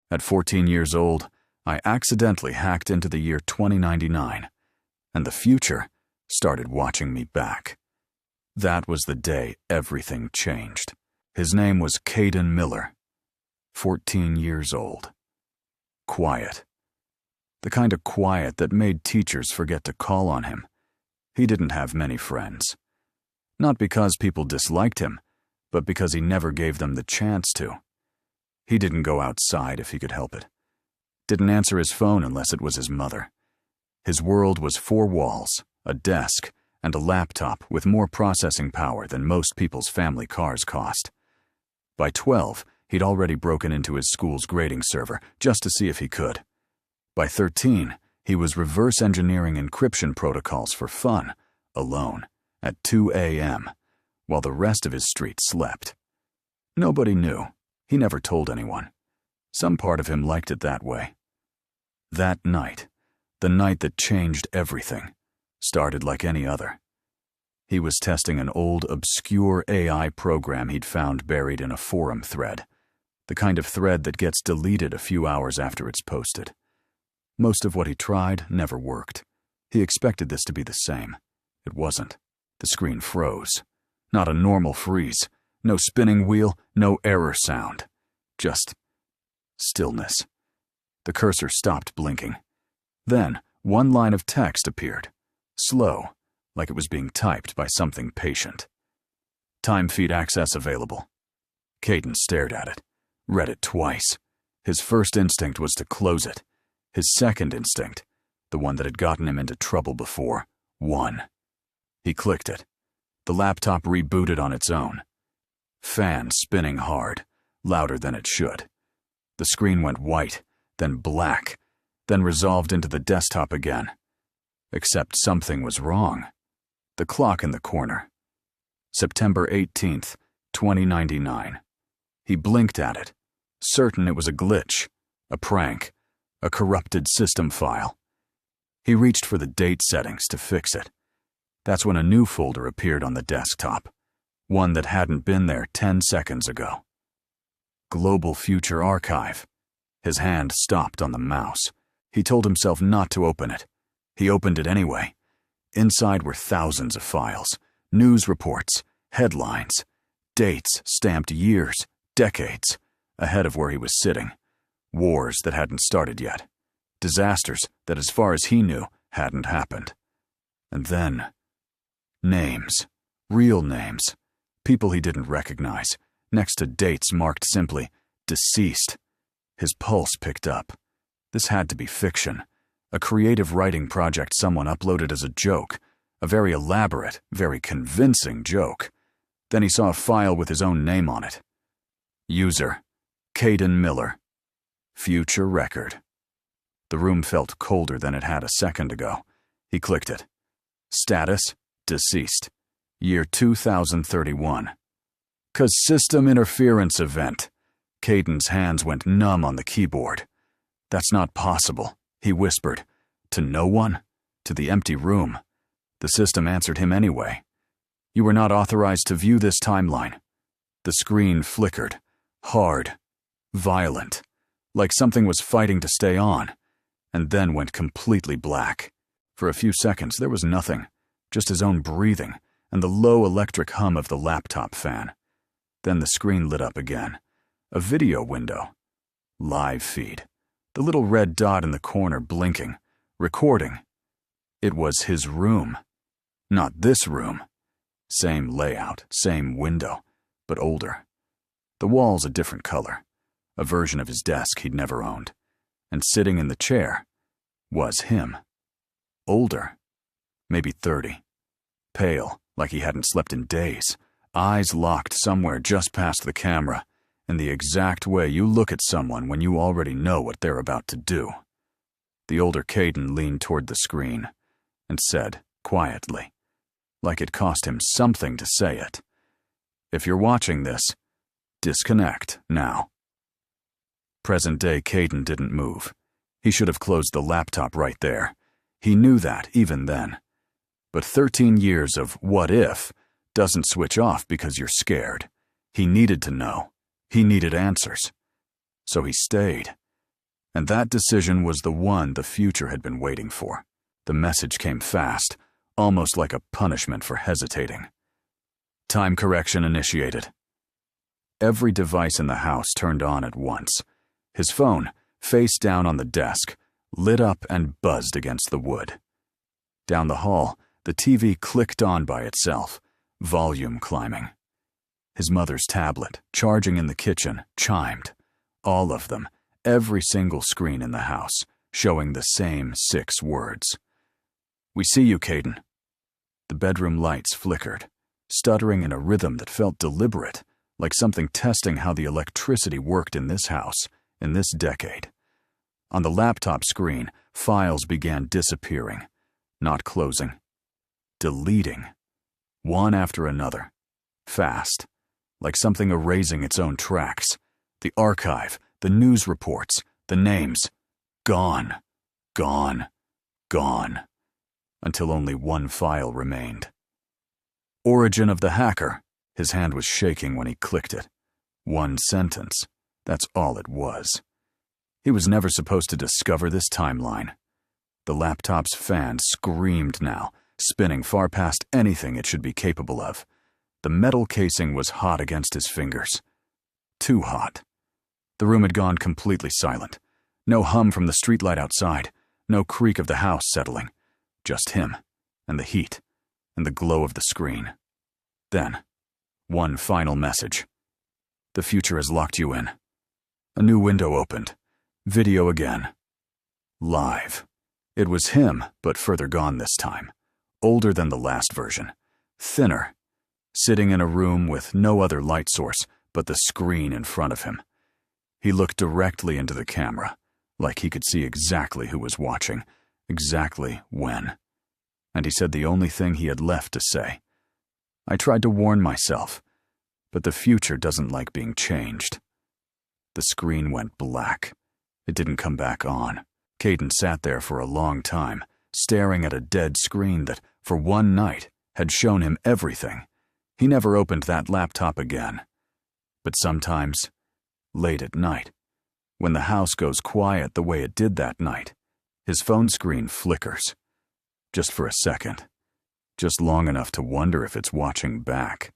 At 14 years old, I accidentally hacked into the year 2099, and the future started watching me back. That was the day everything changed. His name was Kaden Miller, 14 years old. Quiet. The kind of quiet that made teachers forget to call on him. He didn't have many friends. Not because people disliked him, but because he never gave them the chance to. He didn't go outside if he could help it. Didn't answer his phone unless it was his mother. His world was 4 walls, a desk, and a laptop with more processing power than most people's family cars cost. By 12, he'd already broken into his school's grading server just to see if he could. By 13, he was reverse engineering encryption protocols for fun, alone, at 2 a.m., while the rest of his street slept. Nobody knew. He never told anyone. Some part of him liked it that way. That night, the night that changed everything, started like any other. He was testing an old, obscure AI program he'd found buried in a forum thread, the kind of thread that gets deleted a few hours after it's posted. Most of what he tried never worked. He expected this to be the same. It wasn't. The screen froze. Not a normal freeze. No spinning wheel, no error sound. Just stillness. The cursor stopped blinking. Then, one line of text appeared. Slow, like it was being typed by something patient. Time feed access available. Kaden stared at it, read it twice. His first instinct was to close it. His second instinct, the one that had gotten him into trouble before, won. He clicked it. The laptop rebooted on its own. Fan spinning hard, louder than it should. The screen went white, then black, then resolved into the desktop again. Except something was wrong. The clock in the corner. September 18th, 2099. He blinked at it, certain it was a glitch, a prank, a corrupted system file. He reached for the date settings to fix it. That's when a new folder appeared on the desktop, one that hadn't been there 10 seconds ago. Global Future Archive. His hand stopped on the mouse. He told himself not to open it. He opened it anyway. Inside were thousands of files, news reports, headlines, dates stamped years, decades, ahead of where he was sitting. Wars that hadn't started yet. Disasters that, as far as he knew, hadn't happened. And then, names. Real names. People he didn't recognize, next to dates marked simply, deceased. His pulse picked up. This had to be fiction. A creative writing project someone uploaded as a joke. A very elaborate, very convincing joke. Then he saw a file with his own name on it. User, Kaden Miller. Future record. The room felt colder than it had a second ago. He clicked it. Status, deceased. Year 2031. 'Cause system interference event. Kaden's hands went numb on the keyboard. That's not possible, he whispered. To no one? To the empty room. The system answered him anyway. You were not authorized to view this timeline. The screen flickered. Hard. Violent. Like something was fighting to stay on. And then went completely black. For a few seconds there was nothing. Just his own breathing and the low electric hum of the laptop fan. Then the screen lit up again. A video window. Live feed. The little red dot in the corner blinking. Recording. It was his room. Not this room. Same layout, same window, but older. The walls a different color. A version of his desk he'd never owned. And sitting in the chair was him. Older. Maybe 30. Pale, like he hadn't slept in days. Eyes locked somewhere just past the camera, in the exact way you look at someone when you already know what they're about to do. The older Kaden leaned toward the screen and said, quietly, like it cost him something to say it, "If you're watching this, disconnect now." Present-day Kaden didn't move. He should have closed the laptop right there. He knew that even then. But 13 years of what if doesn't switch off because you're scared. He needed to know. He needed answers. So he stayed. And that decision was the one the future had been waiting for. The message came fast, almost like a punishment for hesitating. Time correction initiated. Every device in the house turned on at once. His phone, face down on the desk, lit up and buzzed against the wood. Down the hall, the TV clicked on by itself, volume climbing. His mother's tablet, charging in the kitchen, chimed. All of them, every single screen in the house, showing the same 6 words. "We see you, Kaden." The bedroom lights flickered, stuttering in a rhythm that felt deliberate, like something testing how the electricity worked in this house, in this decade. On the laptop screen, files began disappearing, not closing, deleting, one after another, fast, like something erasing its own tracks. The archive, the news reports, the names, gone, gone, gone, until only one file remained. Origin of the hacker. His hand was shaking when he clicked it. 1 sentence. That's all it was. He was never supposed to discover this timeline. The laptop's fan screamed now, spinning far past anything it should be capable of. The metal casing was hot against his fingers. Too hot. The room had gone completely silent. No hum from the streetlight outside, no creak of the house settling. Just him, and the heat, and the glow of the screen. Then, one final message. "The future has locked you in." A new window opened. Video again. Live. It was him, but further gone this time. Older than the last version. Thinner. Sitting in a room with no other light source but the screen in front of him. He looked directly into the camera, like he could see exactly who was watching, exactly when. And he said the only thing he had left to say. "I tried to warn myself, but the future doesn't like being changed." The screen went black. It didn't come back on. Kaden sat there for a long time, staring at a dead screen that, for one night, had shown him everything. He never opened that laptop again. But sometimes, late at night, when the house goes quiet the way it did that night, his phone screen flickers. Just for a second. Just long enough to wonder if it's watching back.